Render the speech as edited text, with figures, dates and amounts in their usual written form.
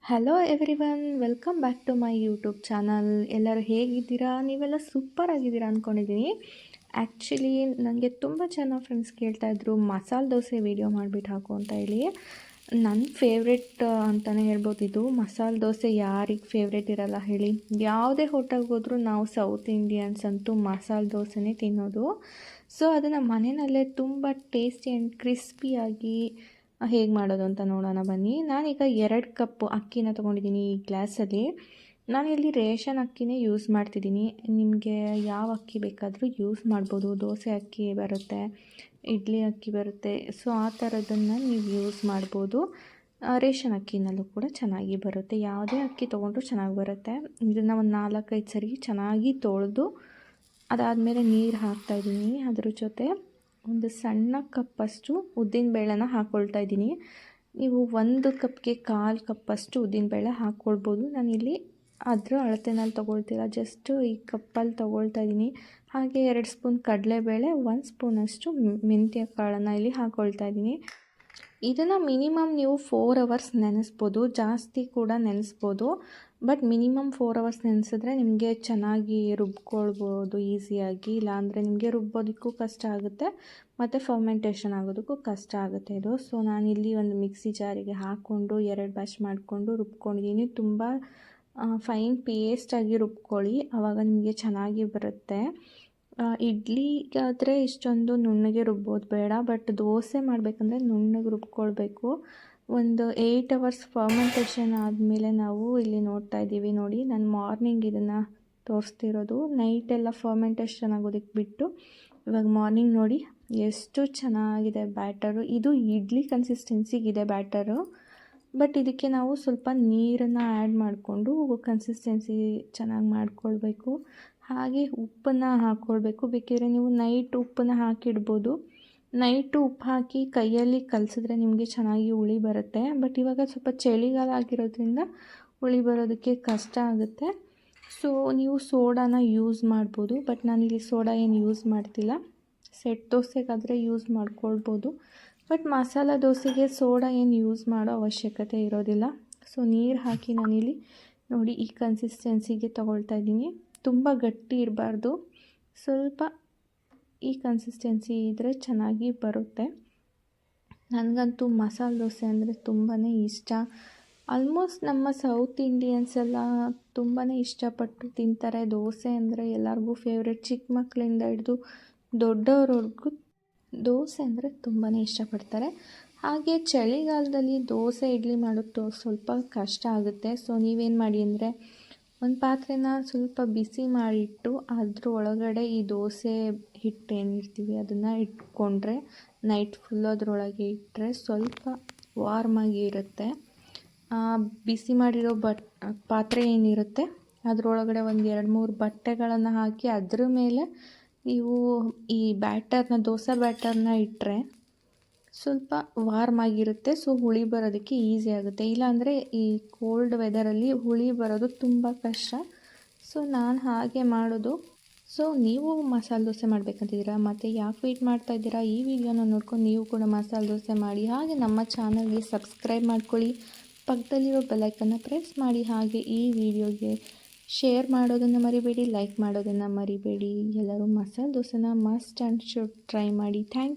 Hello everyone, welcome back to my YouTube channel. ಎಲ್ಲರೂ ಹೇಗಿದ್ದೀರಾ? ನೀವೆಲ್ಲ ಸೂಪರ್ ಆಗಿದ್ದೀರಾ ಅಂದ್ಕೊಂಡಿದ್ದೀನಿ. ಆ್ಯಕ್ಚುಲಿ ನನಗೆ ತುಂಬ ಜನ ಫ್ರೆಂಡ್ಸ್ ಕೇಳ್ತಾಯಿದ್ರು ಮಸಾಲೆ ದೋಸೆ ವೀಡಿಯೋ ಮಾಡಿಬಿಟ್ಟು ಹಾಕು ಅಂತ ಹೇಳಿ. ನನ್ನ ಫೇವ್ರೆಟ್ ಅಂತಲೇ ಹೇಳ್ಬೋದು. ಇದು ಮಸಾಲೆ ದೋಸೆ ಯಾರಿಗೆ ಫೇವ್ರೆಟ್ ಇರಲ್ಲ ಹೇಳಿ? ಯಾವುದೇ ಹೋಟೆಲ್ಗೆ ಹೋದರೂ ನಾವು ಸೌತ್ ಇಂಡಿಯನ್ಸ್ ಅಂತೂ ಮಸಾಲೆ ದೋಸೆನೇ ತಿನ್ನೋದು. ಸೊ ಅದನ್ನು ಮನೆಯಲ್ಲೇ ತುಂಬ ಟೇಸ್ಟಿ ಆ್ಯಂಡ್ ಕ್ರಿಸ್ಪಿಯಾಗಿ ಹೇಗೆ ಮಾಡೋದು ಅಂತ ನೋಡೋಣ ಬನ್ನಿ. ನಾನೀಗ 2 ಕಪ್ಪು ಅಕ್ಕಿನ ತೊಗೊಂಡಿದ್ದೀನಿ ಈ ಗ್ಲಾಸಲ್ಲಿ. ನಾನಿಲ್ಲಿ ರೇಷನ್ ಅಕ್ಕಿನೇ ಯೂಸ್ ಮಾಡ್ತಿದ್ದೀನಿ. ನಿಮಗೆ ಯಾವ ಅಕ್ಕಿ ಬೇಕಾದರೂ ಯೂಸ್ ಮಾಡ್ಬೋದು. ದೋಸೆ ಅಕ್ಕಿ ಬರುತ್ತೆ, ಇಡ್ಲಿ ಅಕ್ಕಿ ಬರುತ್ತೆ. ಸೊ ಆ ಥರದನ್ನು ನೀವು ಯೂಸ್ ಮಾಡ್ಬೋದು. ರೇಷನ್ ಅಕ್ಕಿನಲ್ಲೂ ಕೂಡ ಚೆನ್ನಾಗಿ ಬರುತ್ತೆ. ಯಾವುದೇ ಅಕ್ಕಿ ತೊಗೊಂಡ್ರೂ ಚೆನ್ನಾಗಿ ಬರುತ್ತೆ. ಇದನ್ನು ಒಂದು 4-5 ಸರಿ ಚೆನ್ನಾಗಿ ತೊಳೆದು ಅದಾದಮೇಲೆ ನೀರು ಹಾಕ್ತಾಯಿದ್ದೀನಿ. ಅದ್ರ ಜೊತೆ ಒಂದು ಸಣ್ಣ ಕಪ್ಪಷ್ಟು ಉದ್ದಿನಬೇಳೆನ ಹಾಕ್ಕೊಳ್ತಾ ಇದ್ದೀನಿ. ನೀವು 1 ಕಪ್ಗೆ 1/4 ಕಪ್ಪಷ್ಟು ಉದ್ದಿನಬೇಳೆ ಹಾಕ್ಕೊಳ್ಬೋದು. ನಾನಿಲ್ಲಿ ಅದರ ಅಳತೆನಲ್ಲಿ ತೊಗೊಳ್ತಿಲ್ಲ, ಜಸ್ಟ್ ಈ ಕಪ್ಪಲ್ಲಿ ತೊಗೊಳ್ತಾ ಇದ್ದೀನಿ. ಹಾಗೆ 2 ಸ್ಪೂನ್ ಕಡಲೆಬೇಳೆ, 1 ಸ್ಪೂನಷ್ಟು ಮೆಂತ್ಯ ಕಾಳನ್ನು ಇಲ್ಲಿ ಹಾಕ್ಕೊಳ್ತಾ ಇದ್ದೀನಿ. ಇದನ್ನು ಮಿನಿಮಮ್ ನೀವು 4 ಅವರ್ಸ್ ನೆನೆಸ್ಬೋದು, ಜಾಸ್ತಿ ಕೂಡ ನೆನೆಸ್ಬೋದು. ಬಟ್ ಮಿನಿಮಮ್ 4 ಅವರ್ಸ್ ನೆನೆಸಿದ್ರೆ ನಿಮಗೆ ಚೆನ್ನಾಗಿ ರುಬ್ಕೊಳ್ಬೋದು ಈಸಿಯಾಗಿ. ಇಲ್ಲಾಂದರೆ ನಿಮಗೆ ರುಬ್ಬೋದಕ್ಕೂ ಕಷ್ಟ ಆಗುತ್ತೆ ಮತ್ತು ಫರ್ಮೆಂಟೇಷನ್ ಆಗೋದಕ್ಕೂ ಕಷ್ಟ ಆಗುತ್ತೆ ಇದು. ಸೊ ನಾನಿಲ್ಲಿ ಒಂದು ಮಿಕ್ಸಿ ಜಾರಿಗೆ ಹಾಕ್ಕೊಂಡು 2 ಬ್ಯಾಚ್ ಮಾಡಿಕೊಂಡು ರುಬ್ಕೊಂಡಿದ್ದೀನಿ. ತುಂಬ ಫೈನ್ ಪೇಸ್ಟಾಗಿ ರುಬ್ಕೊಳ್ಳಿ, ಆವಾಗ ನಿಮಗೆ ಚೆನ್ನಾಗಿ ಬರುತ್ತೆ. ಇಡ್ಲಿಗಾದರೆ ಇಷ್ಟೊಂದು ನುಣ್ಣಗೆ ರುಬ್ಬೋದು ಬೇಡ, ಬಟ್ ದೋಸೆ ಮಾಡಬೇಕಂದ್ರೆ ನುಣ್ಣಗೆ ರುಬ್ಕೊಳ್ಬೇಕು. ಒಂದು 8 ಅವರ್ಸ್ ಫರ್ಮೆಂಟೇಷನ್ ಆದಮೇಲೆ ನಾವು ಇಲ್ಲಿ ನೋಡ್ತಾ ಇದ್ದೀವಿ ನೋಡಿ. ನಾನು ಮಾರ್ನಿಂಗ್ ಇದನ್ನು ತೋರಿಸ್ತಿರೋದು, ನೈಟೆಲ್ಲ ಫರ್ಮೆಂಟೇಷನ್ ಆಗೋದಕ್ಕೆ ಬಿಟ್ಟು ಇವಾಗ ಮಾರ್ನಿಂಗ್ ನೋಡಿ ಎಷ್ಟು ಚೆನ್ನಾಗಿದೆ ಬ್ಯಾಟರು. ಇದು ಇಡ್ಲಿ ಕನ್ಸಿಸ್ಟೆನ್ಸಿಗಿದೆ ಬ್ಯಾಟರು. ಬಟ್ ಇದಕ್ಕೆ ನಾವು ಸ್ವಲ್ಪ ನೀರನ್ನು ಆ್ಯಡ್ ಮಾಡಿಕೊಂಡು ಕನ್ಸಿಸ್ಟೆನ್ಸಿ ಚೆನ್ನಾಗಿ ಮಾಡ್ಕೊಳ್ಬೇಕು. ಹಾಗೆ ಉಪ್ಪನ್ನು ಹಾಕ್ಕೊಳ್ಬೇಕು. ಬೇಕಿದ್ರೆ ನೀವು ನೈಟ್ ಉಪ್ಪನ್ನು ಹಾಕಿಡ್ಬೋದು. ನೈಟು ಉಪ್ಪು ಹಾಕಿ ಕೈಯಲ್ಲಿ ಕಲಸಿದ್ರೆ ನಿಮಗೆ ಚೆನ್ನಾಗಿ ಹುಳಿ ಬರುತ್ತೆ. ಬಟ್ ಇವಾಗ ಸ್ವಲ್ಪ ಚಳಿಗಾಲ ಆಗಿರೋದ್ರಿಂದ ಹುಳಿ ಬರೋದಕ್ಕೆ ಕಷ್ಟ ಆಗುತ್ತೆ. ಸೊ ನೀವು ಸೋಡಾನ ಯೂಸ್ ಮಾಡ್ಬೋದು, ಬಟ್ ನಾನಿಲ್ಲಿ ಸೋಡಾ ಏನು ಯೂಸ್ ಮಾಡ್ತಿಲ್ಲ. ಸೆಟ್ ದೋಸೆಗಾದರೆ ಯೂಸ್ ಮಾಡ್ಕೊಳ್ಬೋದು, ಬಟ್ ಮಸಾಲ ದೋಸೆಗೆ ಸೋಡಾ ಏನು ಯೂಸ್ ಮಾಡೋ ಅವಶ್ಯಕತೆ ಇರೋದಿಲ್ಲ. ಸೊ ನೀರು ಹಾಕಿ ನಾನಿಲ್ಲಿ ನೋಡಿ ಈ ಕನ್ಸಿಸ್ಟೆನ್ಸಿಗೆ ತೊಗೊಳ್ತಾ ಇದ್ದೀನಿ. ತುಂಬ ಗಟ್ಟಿ ಇರಬಾರ್ದು, ಸ್ವಲ್ಪ ಈ ಕನ್ಸಿಸ್ಟೆನ್ಸಿ ಇದ್ದರೆ ಚೆನ್ನಾಗಿ ಬರುತ್ತೆ. ನನಗಂತೂ ಮಸಾಲೆ ದೋಸೆ ಅಂದರೆ ತುಂಬಾ ಇಷ್ಟ. ಆಲ್ಮೋಸ್ಟ್ ನಮ್ಮ ಸೌತ್ ಇಂಡಿಯನ್ಸ್ ಎಲ್ಲ ತುಂಬಾ ಇಷ್ಟಪಟ್ಟು ತಿಂತಾರೆ. ದೋಸೆ ಅಂದರೆ ಎಲ್ಲರಿಗೂ ಫೇವ್ರೆಟ್. ಚಿಕ್ಕ ಮಕ್ಕಳಿಂದ ಹಿಡಿದು ದೊಡ್ಡವರವರೆಗೂ ದೋಸೆ ಅಂದರೆ ತುಂಬಾ ಇಷ್ಟಪಡ್ತಾರೆ. ಹಾಗೆ ಚಳಿಗಾಲದಲ್ಲಿ ದೋಸೆ ಇಡ್ಲಿ ಮಾಡೋದು ಸ್ವಲ್ಪ ಕಷ್ಟ ಆಗುತ್ತೆ. ಸೊ ನೀವೇನು ಮಾಡಿ ಅಂದರೆ ಒಂದು ಪಾತ್ರೆನ ಸ್ವಲ್ಪ ಬಿಸಿ ಮಾಡಿಟ್ಟು ಅದ್ರ ಒಳಗಡೆ ಈ ದೋಸೆ ಹಿಟ್ಟು ಏನಿರ್ತೀವಿ ಅದನ್ನು ಇಟ್ಕೊಂಡ್ರೆ ನೈಟ್ ಫುಲ್ ಅದರೊಳಗೆ ಇಟ್ಟರೆ ಸ್ವಲ್ಪ ವಾರ್ಮಾಗಿ ಇರುತ್ತೆ. ಬಿಸಿ ಮಾಡಿರೋ ಪಾತ್ರೆ ಏನಿರುತ್ತೆ ಅದರೊಳಗಡೆ ಒಂದು 2-3 ಬಟ್ಟೆಗಳನ್ನು ಹಾಕಿ ಅದ್ರ ಮೇಲೆ ನೀವು ಈ ಬ್ಯಾಟರ್ನ ದೋಸೆ ಬ್ಯಾಟರ್ನ ಇಟ್ಟರೆ ಸ್ವಲ್ಪ ವಾರ್ಮ್ ಆಗಿರುತ್ತೆ. ಸೊ ಹುಳಿ ಬರೋದಕ್ಕೆ ಈಸಿ ಆಗುತ್ತೆ. ಇಲ್ಲಾಂದರೆ ಈ ಕೋಲ್ಡ್ ವೆದರಲ್ಲಿ ಹುಳಿ ಬರೋದು ತುಂಬ ಕಷ್ಟ. ಸೊ ನಾನು ಹಾಗೆ ಮಾಡೋದು. ಸೊ ನೀವು ಮಸಾಲೆ ದೋಸೆ ಮಾಡಬೇಕಂತಿದ್ದೀರಾ ಮತ್ತು ಯಾಕೆ ವೆಯ್ಟ್ ಮಾಡ್ತಾಯಿದ್ದೀರಾ? ಈ ವಿಡಿಯೋನ ನೋಡ್ಕೊಂಡು ನೀವು ಕೂಡ ಮಸಾಲೆ ದೋಸೆ ಮಾಡಿ. ಹಾಗೆ ನಮ್ಮ ಚಾನಲ್ಗೆ ಸಬ್ಸ್ಕ್ರೈಬ್ ಮಾಡ್ಕೊಳ್ಳಿ, ಪಕ್ಕದಲ್ಲಿರೋ ಬೆಲ್ಲೈಕನ್ನ ಪ್ರೆಸ್ ಮಾಡಿ. ಹಾಗೆ ಈ ವಿಡಿಯೋಗೆ ಶೇರ್ ಮಾಡೋದನ್ನು ಮರಿಬೇಡಿ, ಲೈಕ್ ಮಾಡೋದನ್ನು ಮರಿಬೇಡಿ. ಎಲ್ಲರೂ ಮಸಾಲೆ ದೋಸೆನ ಮಸ್ಟ್ ಆ್ಯಂಡ್ ಶುಡ್ ಟ್ರೈ ಮಾಡಿ. Thank you.